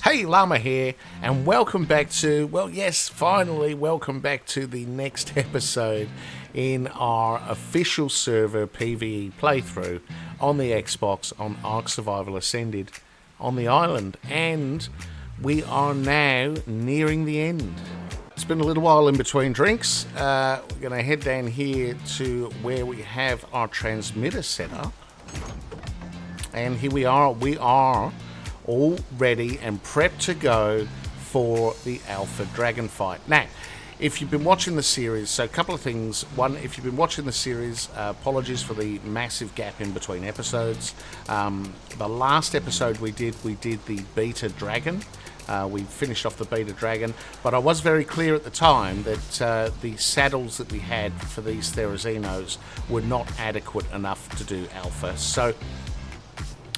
Hey, Llama here, and welcome back to, well, yes, finally, welcome back to the next episode in our official server PVE playthrough on the Xbox on Ark Survival Ascended on the island. And we are now nearing the end. It's been a little while in between drinks. We're going to head down here to where we have our transmitter set up. And here we are. We are all ready and prepped to go for the Alpha Dragon fight. Now, if you've been watching the series, so a couple of things. One, if you've been watching the series, apologies for the massive gap in between episodes. The last episode we did the Beta Dragon. We finished off the Beta Dragon, but I was very clear at the time that the saddles that we had for these Therizinos were not adequate enough to do Alpha. So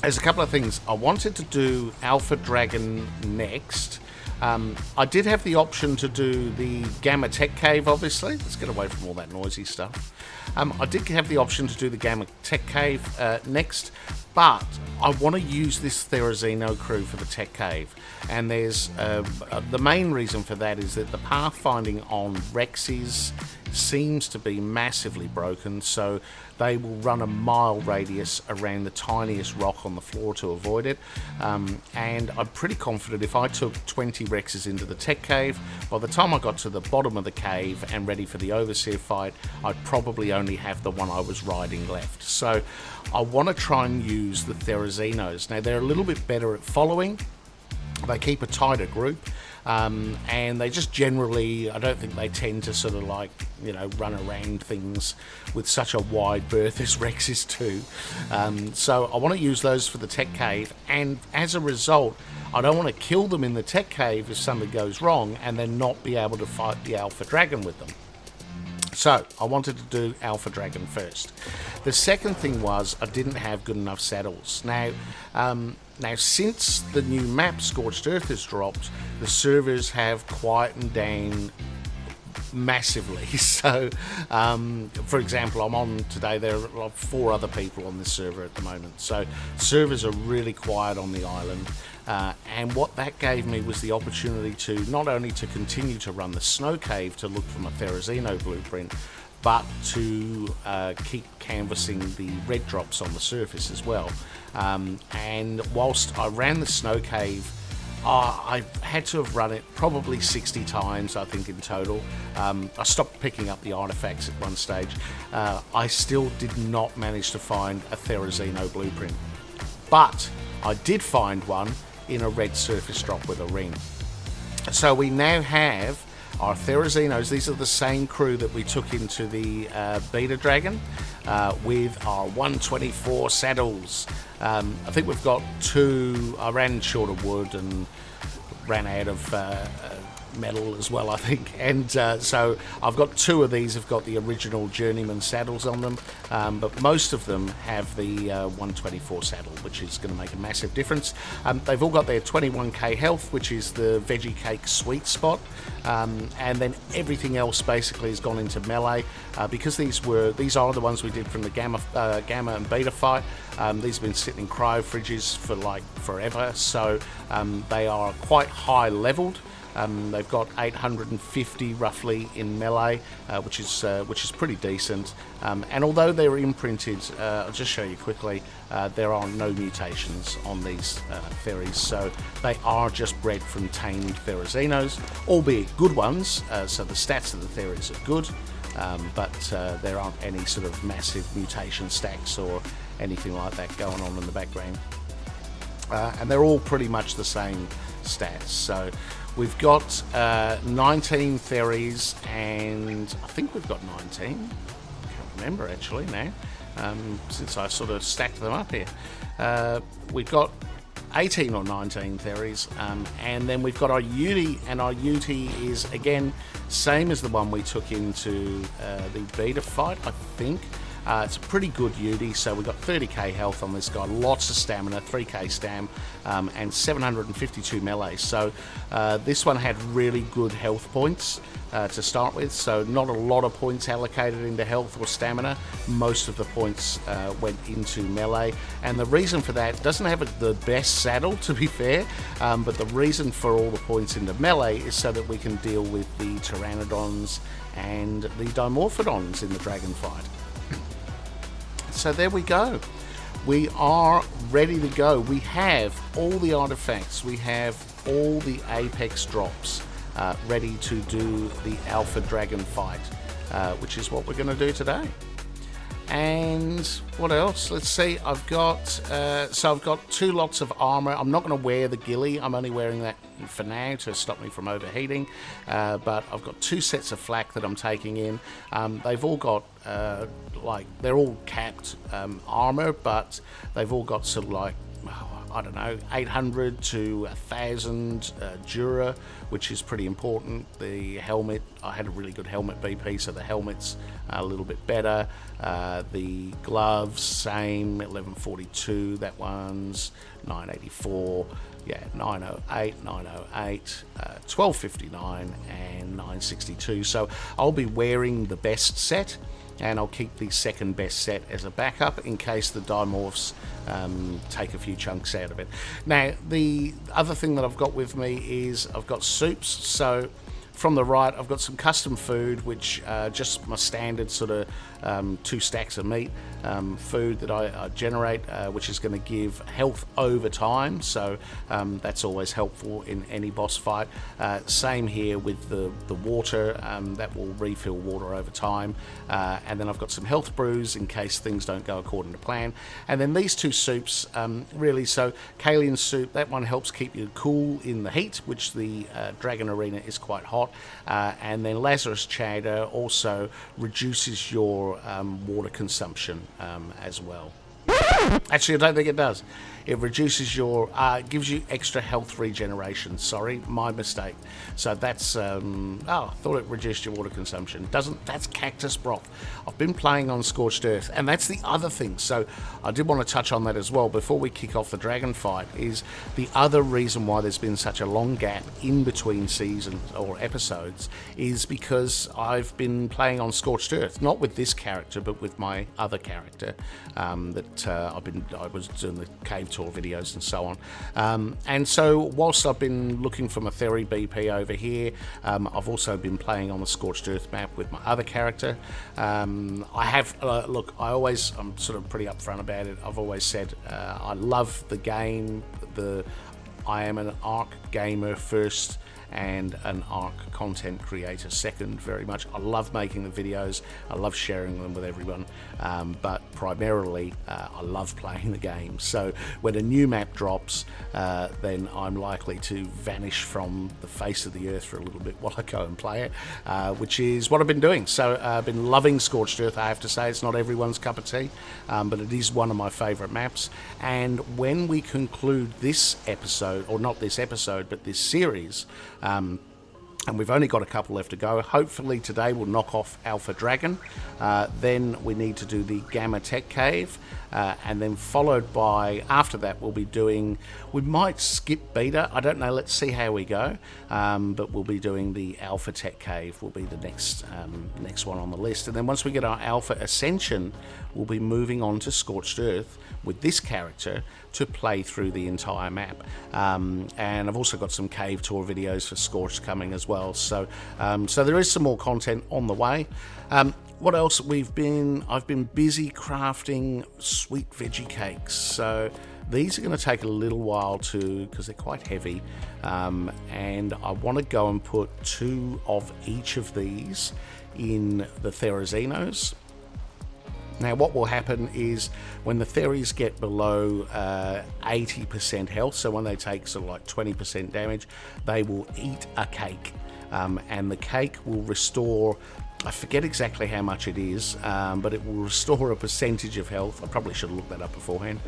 there's a couple of things. I wanted to do Alpha Dragon next. I did have the option to do the Gamma Tech Cave, obviously. Let's get away from all that noisy stuff. I did have the option to do the Gamma Tech Cave next, but I want to use this Therizino crew for the Tech Cave. And there's the main reason for that is that the pathfinding on Rexes seems to be massively broken, so they will run a mile radius around the tiniest rock on the floor to avoid it. And I'm pretty confident if I took 20 Rexes into the Tech Cave, by the time I got to the bottom of the cave and ready for the Overseer fight, I'd probably only have the one I was riding left. So I want to try and use the Therizinos. Now, they're a little bit better at following. They keep a tighter group, and they just generally, I don't think they tend to sort of like, you know, run around things with such a wide berth as Rexes do. So I want to use those for the Tech Cave, and as a result, I don't want to kill them in the Tech Cave if something goes wrong and then not be able to fight the Alpha Dragon with them. So I wanted to do Alpha Dragon first. The second thing was I didn't have good enough saddles. Now, since the new map Scorched Earth has dropped, the servers have quietened down massively. So, for example, I'm on today, there are like 4 other people on this server at the moment. So servers are really quiet on the island. And what that gave me was the opportunity to not only to continue to run the Snow Cave to look from a Therizino blueprint, but to keep canvassing the red drops on the surface as well. And whilst I ran the Snow Cave, I had to have run it probably 60 times, I think, in total. I stopped picking up the artifacts at one stage. I still did not manage to find a Therizino blueprint. But I did find one in a red surface drop with a ring. So we now have our Therizinos. These are the same crew that we took into the Beta Dragon with our 124 saddles. I think we've got 2. I ran short of wood and ran out of metal as well, I think, and so I've got 2 of these have got the original Journeyman saddles on them, but most of them have the 124 saddle, which is going to make a massive difference. They've all got their 21k health, which is the veggie cake sweet spot, and then everything else basically has gone into melee, because these are the ones we did from the Gamma and Beta fight. These have been sitting in cryo fridges for like forever, so they are quite high leveled. They've got 850 roughly in melee, which is pretty decent. And although they're imprinted, I'll just show you quickly, there are no mutations on these Theris, so they are just bred from tamed Therizinos, albeit good ones, so the stats of the Theris are good, but there aren't any sort of massive mutation stacks or anything like that going on in the background. And they're all pretty much the same stats. So we've got 19 Theris, and I think we've got 19. I can't remember actually now, since I sort of stacked them up here. We've got 18 or 19 Theris, and then we've got our Yuty, and our Yuty is again same as the one we took into the Beta fight, I think. It's a pretty good Yuty, so we've got 30k health on this guy, lots of stamina, 3k stam, and 752 melee. So this one had really good health points to start with, so not a lot of points allocated into health or stamina. Most of the points went into melee, and the reason for that, doesn't have the best saddle to be fair, but the reason for all the points into melee is so that we can deal with the pteranodons and the dimorphodons in the dragon fight. So there we go. We are ready to go. We have all the artifacts. We have all the apex drops ready to do the alpha dragon fight, which is what we're going to do today. And what else? Let's see. I've got 2 lots of armour. I'm not going to wear the ghillie. I'm only wearing that for now to stop me from overheating. But I've got 2 sets of flak that I'm taking in. They've all got they're all capped armour, but they've all got sort of like, I don't know, 800 to 1,000 Dura, which is pretty important. The helmet, I had a really good helmet BP, so the helmet's a little bit better. The gloves, same, 1142, that one's 984, yeah, 908, 908, 1259, and 962. So I'll be wearing the best set, and I'll keep the second best set as a backup in case the dimorphs take a few chunks out of it. Now, the other thing that I've got with me is I've got soups. So from the right, I've got some custom food, which just my standard sort of 2 stacks of meat food that I generate, which is going to give health over time. So that's always helpful in any boss fight. Same here with the water, that will refill water over time. And then I've got some health brews in case things don't go according to plan. And then these 2 soups, really, so Kalian soup, that one helps keep you cool in the heat, which the Dragon Arena is quite hot. And then Lazarus Chowder also reduces your water consumption as well. Actually, I don't think it does. It reduces your, gives you extra health regeneration. Sorry, my mistake. So that's, I thought it reduced your water consumption. Doesn't, that's cactus broth. I've been playing on Scorched Earth, and that's the other thing. So I did want to touch on that as well before we kick off the dragon fight, is the other reason why there's been such a long gap in between seasons or episodes is because I've been playing on Scorched Earth, not with this character, but with my other character that I was doing the cave tour videos and so on. And so whilst I've been looking for my Theri BP over here, I've also been playing on the Scorched Earth map with my other character. I have, look, I'm sort of pretty upfront about it. I've always said I love the game. I am an Ark gamer first and an Ark content creator second, very much. I love making the videos, I love sharing them with everyone, but primarily I love playing the game. So when a new map drops, then I'm likely to vanish from the face of the earth for a little bit while I go and play it, which is what I've been doing. So I've been loving Scorched Earth, I have to say. It's not everyone's cup of tea, but it is one of my favourite maps. And when we conclude this episode, or not this episode, but this series, and we've only got a couple left to go. Hopefully today we'll knock off Alpha Dragon. Then we need to do the Gamma Tech Cave. And then followed by, after that, we might skip Beta. I don't know, let's see how we go. But we'll be doing the Alpha Tech Cave, will be the next one on the list. And then once we get our Alpha Ascension, we'll be moving on to Scorched Earth with this character to play through the entire map. And I've also got some cave tour videos for Scorched coming as well. So there is some more content on the way. What else? I've been busy crafting sweet veggie cakes. So these are going to take a little while because they're quite heavy. And I want to go and put 2 of each of these in the Therizinos. Now what will happen is when the Theris get below 80% health, so when they take sort of like 20% damage, they will eat a cake. And the cake will restore, I forget exactly how much it is, but it will restore a percentage of health. I probably should have looked that up beforehand.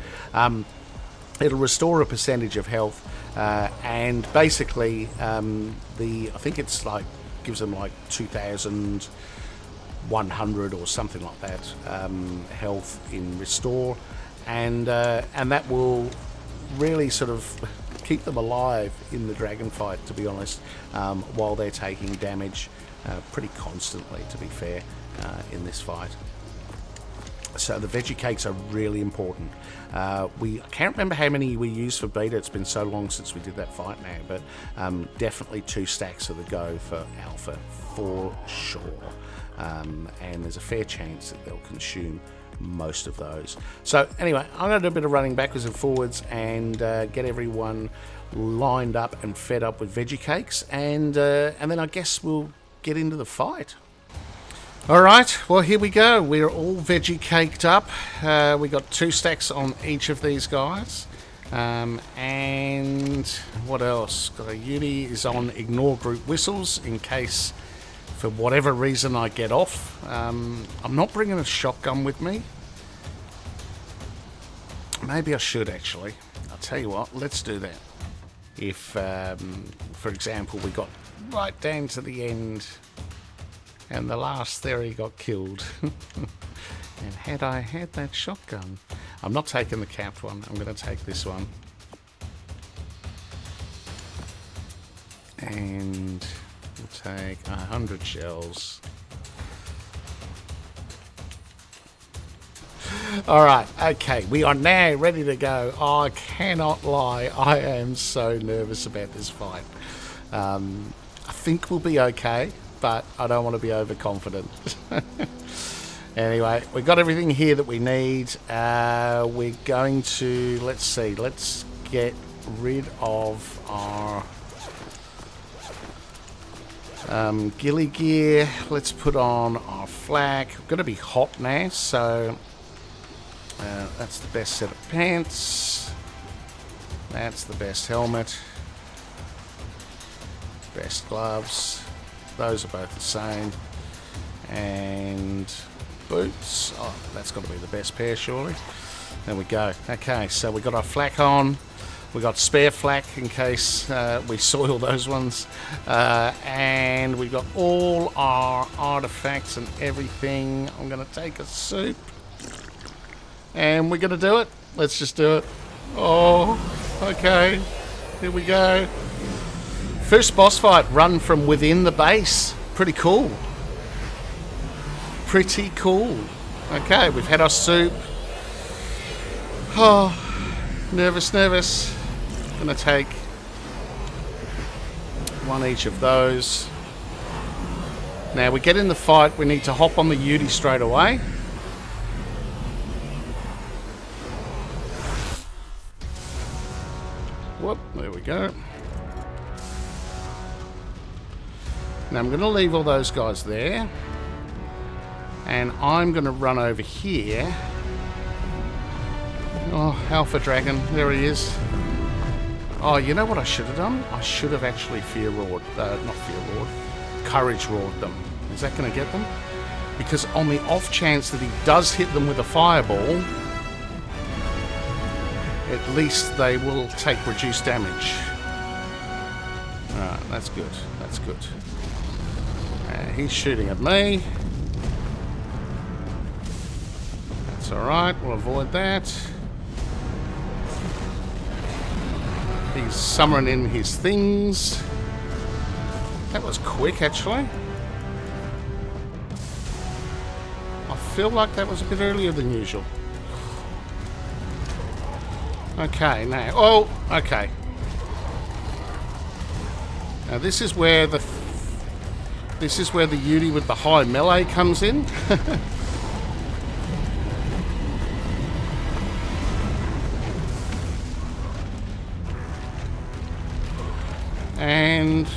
It'll restore a percentage of health, and basically I think it's like, gives them like 2,000 100 or something like that health in restore, and that will really sort of keep them alive in the dragon fight, to be honest, while they're taking damage pretty constantly, to be fair, in this fight. So the veggie cakes are really important. I can't remember how many we used for beta. It's been so long since we did that fight now, but definitely 2 stacks of the go for alpha for sure. And there's a fair chance that they'll consume most of those. So anyway, I'm going to do a bit of running backwards and forwards and get everyone lined up and fed up with veggie cakes, and then I guess we'll get into the fight. Alright, well here we go. We're all veggie caked up. We got 2 stacks on each of these guys. And what else? Got a Yuty is on ignore group whistles in case for whatever reason I get off. I'm not bringing a shotgun with me. Maybe I should actually. I'll tell you what, let's do that. If, for example, we got right down to the end and the last Theri got killed. And had I had that shotgun... I'm not taking the capped one, I'm going to take this one. And we'll take 100 shells. Alright, okay, we are now ready to go. I cannot lie, I am so nervous about this fight. I think we'll be okay, but I don't want to be overconfident. Anyway, we've got everything here that we need. We're going to, let's see, let's get rid of our ghillie gear. Let's put on our flak. We're going to be hot now, so that's the best set of pants. That's the best helmet. Best gloves. Those are both the same. And boots. Oh, that's got to be the best pair, surely. There we go. Okay, so we got our flak on. We got spare flak in case we soil those ones. And we got all our artifacts and everything. I'm going to take a soup. And we're going to do it. Let's just do it. Oh, okay. Here we go. First boss fight, run from within the base. Pretty cool. Pretty cool. Okay, we've had our soup. Oh, nervous. Gonna take one each of those. Now we get in the fight, we need to hop on the Yuty straight away. Whoop, there we go. Now I'm going to leave all those guys there. And I'm going to run over here. Oh, Alpha Dragon, there he is. Oh, you know what I should have done? I should have actually courage roared them. Is that going to get them? Because on the off chance that he does hit them with a fireball, at least they will take reduced damage. Alright, that's good. That's good. He's shooting at me. That's alright, we'll avoid that. He's summoning his things. That was quick, actually. I feel like that was a bit earlier than usual. Okay, now... Oh, okay. Now this is where the Yuty with the high melee comes in. And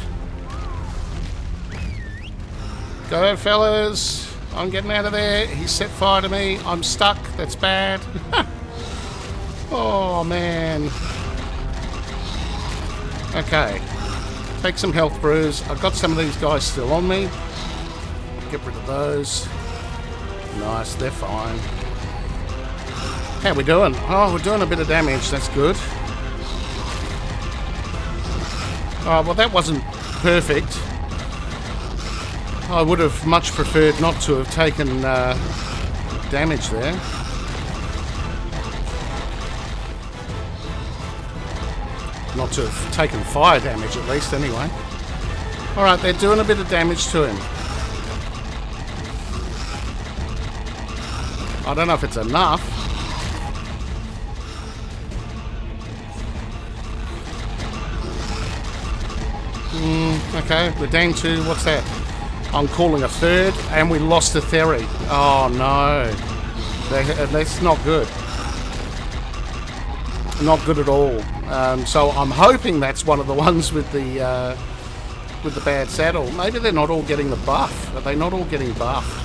go, fellas. I'm getting out of there. He set fire to me. I'm stuck. That's bad. Oh, man. Okay. Take some health brews. I've got some of these guys still on me. Get rid of those. Nice, they're fine. How we doing? Oh, we're doing a bit of damage. That's good. Oh, well, that wasn't perfect. I would have much preferred not to have taken damage there. Not to have taken fire damage at least anyway. Alright, they're doing a bit of damage to him. I don't know if it's enough. Okay, we're down to, what's that? I'm calling a third, and we lost a Theri. Oh no. That's not good. Not good at all. So I'm hoping that's one of the ones with the bad saddle. Maybe they're not all getting the buff. Are they not all getting buffed?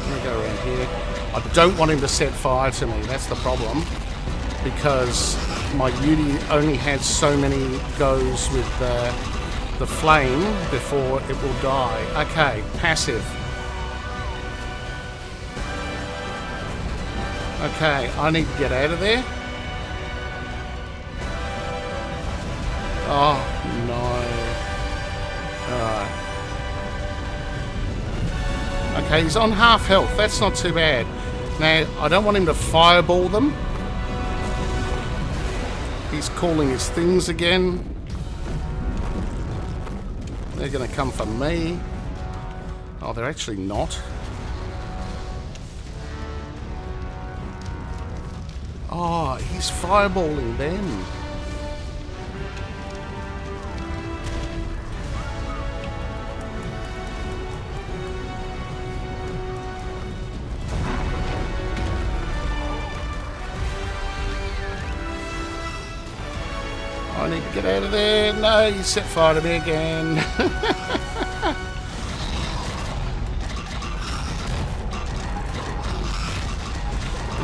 Let me go around here. I don't want him to set fire to me. That's the problem. Because my Yuty only has so many goes with the flame before it will die. Okay, passive. Okay, I need to get out of there. Oh, no. Alright. Okay, he's on half health. That's not too bad. Now, I don't want him to fireball them. He's calling his things again. They're going to come for me. Oh, they're actually not. Oh, he's fireballing them. I need to get out of there. No, you set fire to me again.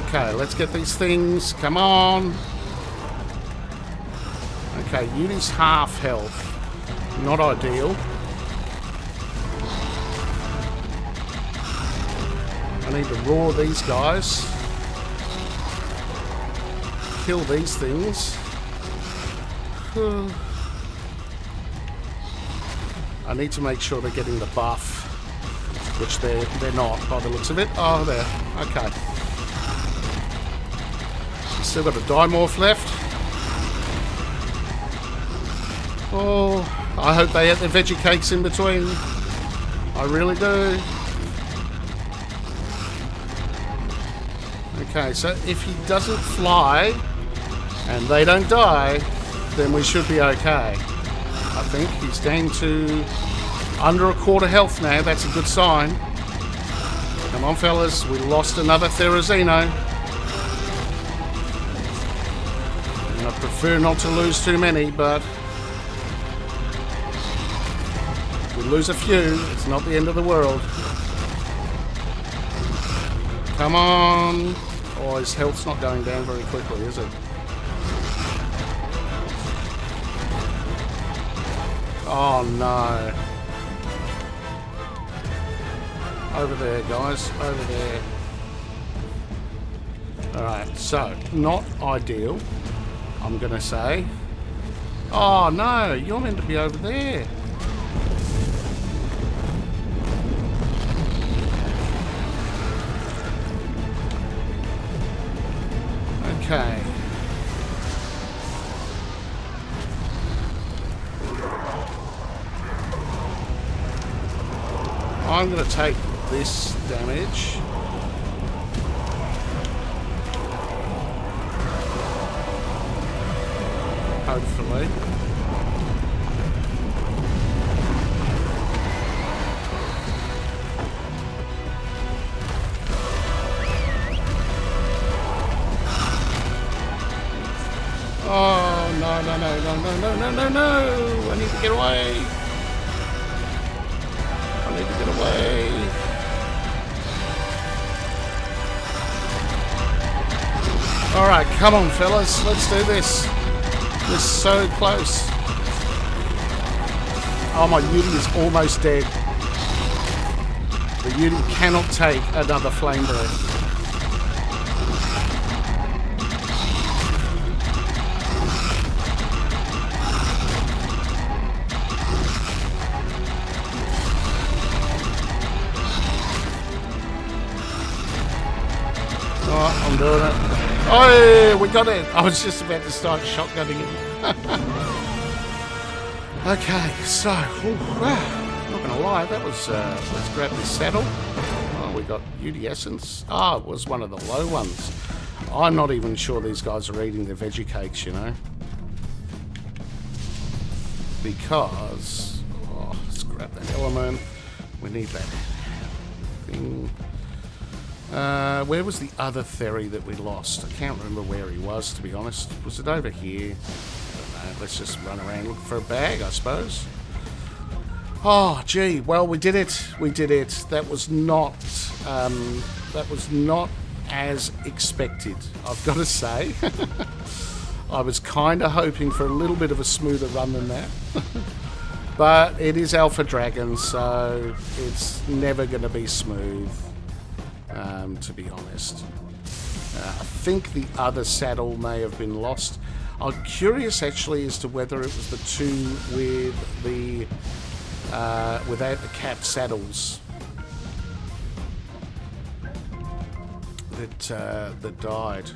Okay, let's get these things. Come on. Okay, Yuty's half health. Not ideal. I need to roar these guys. Kill these things. I need to make sure they're getting the buff, which they're not by the looks of it. Oh, there. Okay. Still got a dimorph left. Oh, I hope they eat their veggie cakes in between. I really do. Okay, so if he doesn't fly and they don't die, then we should be okay. I think he's down to under a quarter health now. That's a good sign. Come on, fellas. We lost another Therizino. And I prefer not to lose too many, but if we lose a few, it's not the end of the world. Come on. Oh, his health's not going down very quickly, is it? Oh no. Over there, guys. Over there. Alright, so, not ideal, I'm going to say. Oh no, you're meant to be over there. Okay. I'm going to take this damage. Hopefully. Oh, no, no, no, no, no, no, no, no, no. I need to get away. I need to get away. Alright, come on, fellas. Let's do this. We're so close. Oh, my Yuty is almost dead. The Yuty cannot take another flame breath. Oh, we got it. I was just about to start shotgunning him. Okay, so, not going to lie, that was, let's grab this saddle. Oh, we got Yuty essence. Oh, it was one of the low ones. I'm not even sure these guys are eating their veggie cakes, you know. Because, oh, let's grab that element. We need that thing. Where was the other Theri that we lost? I can't remember where he was, to be honest. Was it over here? I don't know. Let's just run around looking for a bag, I suppose. Oh, gee. Well, we did it. We did it. That was not as expected, I've got to say. I was kind of hoping for a little bit of a smoother run than that. But it is Alpha Dragon, so it's never going to be smooth, to be honest. I think the other saddle may have been lost. I'm curious, actually, as to whether it was the two with the without the capped saddles that died.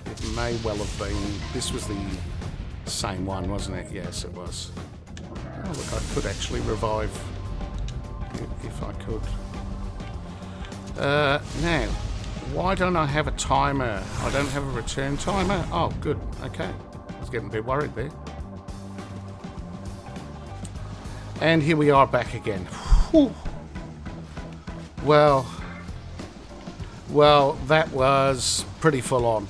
It may well have been. This was the same one, wasn't it? Yes, it was. Oh, look, I could actually revive if I could. Now, why don't I have a timer? I don't have a return timer. Oh, good. Okay. I was getting a bit worried there. And here we are back again. Whew. Well, that was pretty full on.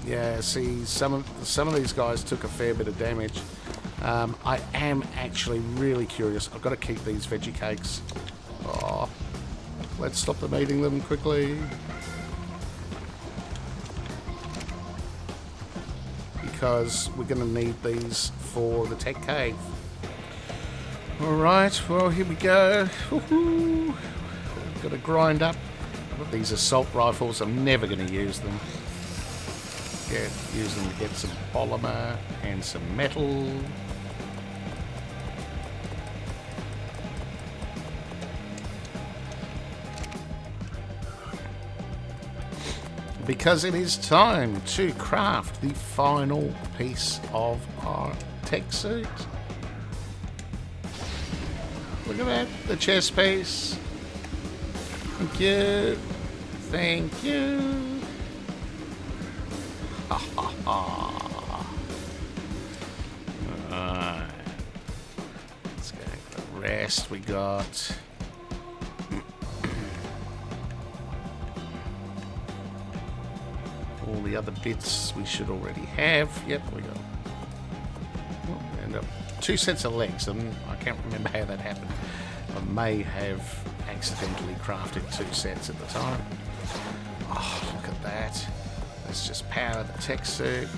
Yeah, see, some of these guys took a fair bit of damage. I am actually really curious. I've got to keep these veggie cakes. Oh, let's stop them eating them quickly. Because we're going to need these for the tech cave. Alright, well, here we go. Woohoo. Got to grind up. These assault rifles, I'm never going to use them. Use them to get some polymer and some metal. Because it is time to craft the final piece of our tech suit. Look at that, the chest piece. Thank you. Thank you. Ha ha ha. Alright. Let's go with the rest we got. All the other bits we should already have. Yep, we got. Oh, and 2 sets of legs. I can't remember how that happened. I may have accidentally crafted 2 sets at the time. Oh, look at that. Let's just power the tech suit.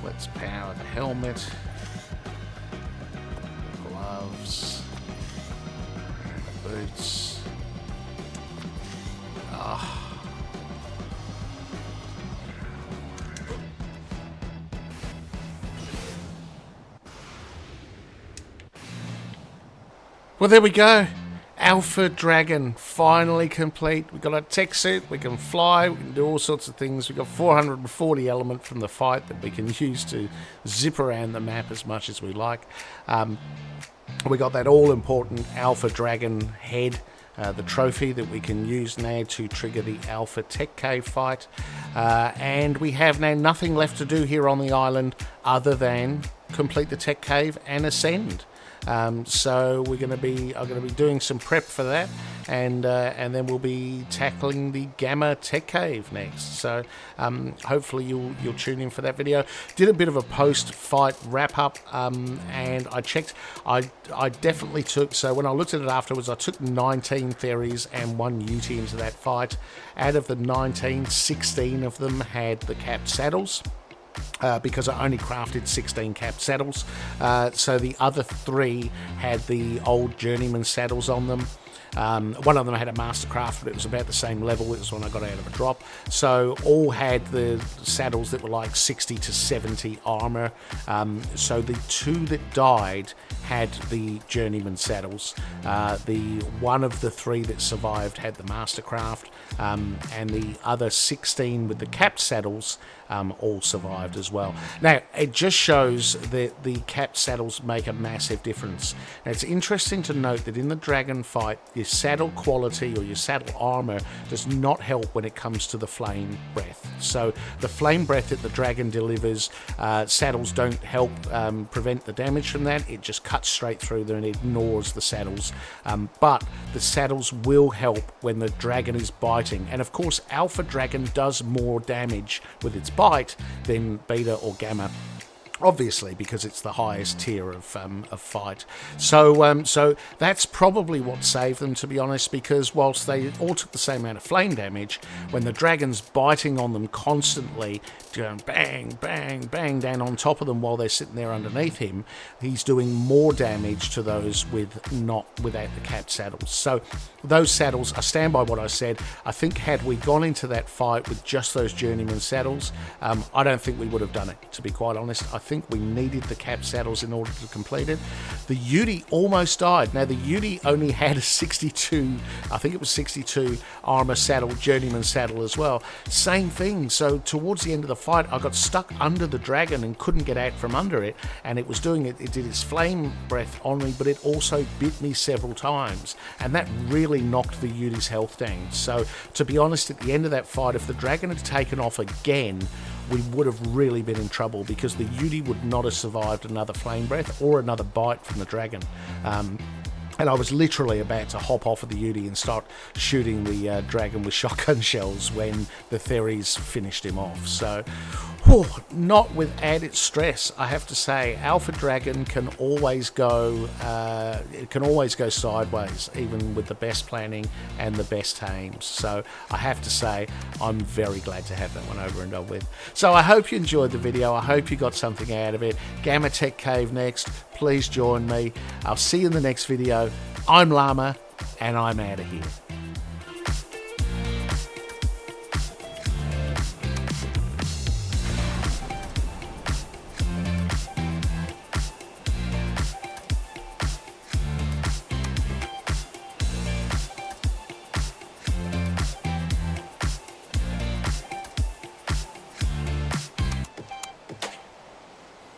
Let's power the helmet. The gloves. And the boots. Ah. Well, there we go. Alpha Dragon, finally complete. We've got a tech suit, we can fly, we can do all sorts of things. We've got 440 element from the fight that we can use to zip around the map as much as we like. We got that all-important Alpha Dragon head, the trophy that we can use now to trigger the Alpha Tech Cave fight. And we have now nothing left to do here on the island other than complete the Tech Cave and ascend. So I'm going to be doing some prep for that, and then we'll be tackling the Gamma Tech Cave next. So hopefully you'll tune in for that video. Did a bit of a post-fight wrap-up, and I checked. I definitely took, so when I looked at it afterwards, I took 19 Theris and 1 Yuty into that fight. Out of the 19, 16 of them had the capped saddles. Because I only crafted 16 capped saddles, so the other 3 had the old journeyman saddles on them. One of them had a mastercraft, but it was about the same level. It was one I got out of a drop. So all had the saddles that were like 60 to 70 armour. So the 2 that died had the journeyman saddles. The one of the 3 that survived had the mastercraft, and the other 16 with the capped saddles all survived as well. Now, it just shows that the capped saddles make a massive difference. Now, it's interesting to note that in the dragon fight, your saddle quality or your saddle armour does not help when it comes to the flame breath. So the flame breath that the dragon delivers, saddles don't help prevent the damage from that. It just cuts straight through them and ignores the saddles. But the saddles will help when the dragon is biting. And of course, Alpha Dragon does more damage with its bite than Beta or Gamma, obviously, because it's the highest tier of fight. So that's probably what saved them, to be honest, because whilst they all took the same amount of flame damage, when the dragon's biting on them constantly, going bang, bang, bang down on top of them while they're sitting there underneath him, he's doing more damage to those without the capped saddles. So those saddles, I stand by what I said. I think had we gone into that fight with just those journeyman saddles, I don't think we would have done it, to be quite honest. I think we needed the capped saddles in order to complete it. The Yuty almost died. Now, the Yuty only had a 62, I think it was 62 armor saddle, journeyman saddle as well. Same thing. So towards the end of the fight, I got stuck under the dragon and couldn't get out from under it, and it was doing it. It did its flame breath on me, but it also bit me several times, and that really knocked the Yuty's health down. So to be honest, at the end of that fight, if the dragon had taken off again, we would have really been in trouble, because the Yuty would not have survived another flame breath or another bite from the dragon. And I was literally about to hop off of the Yuty and start shooting the dragon with shotgun shells when the Theris finished him off. So, not with added stress, I have to say. Alpha Dragon can always go sideways, even with the best planning and the best tames. So I have to say, I'm very glad to have that one over and done with. So I hope you enjoyed the video. I hope you got something out of it. Gamma Tech Cave next. Please join me. I'll see you in the next video. I'm Llama, and I'm out of here.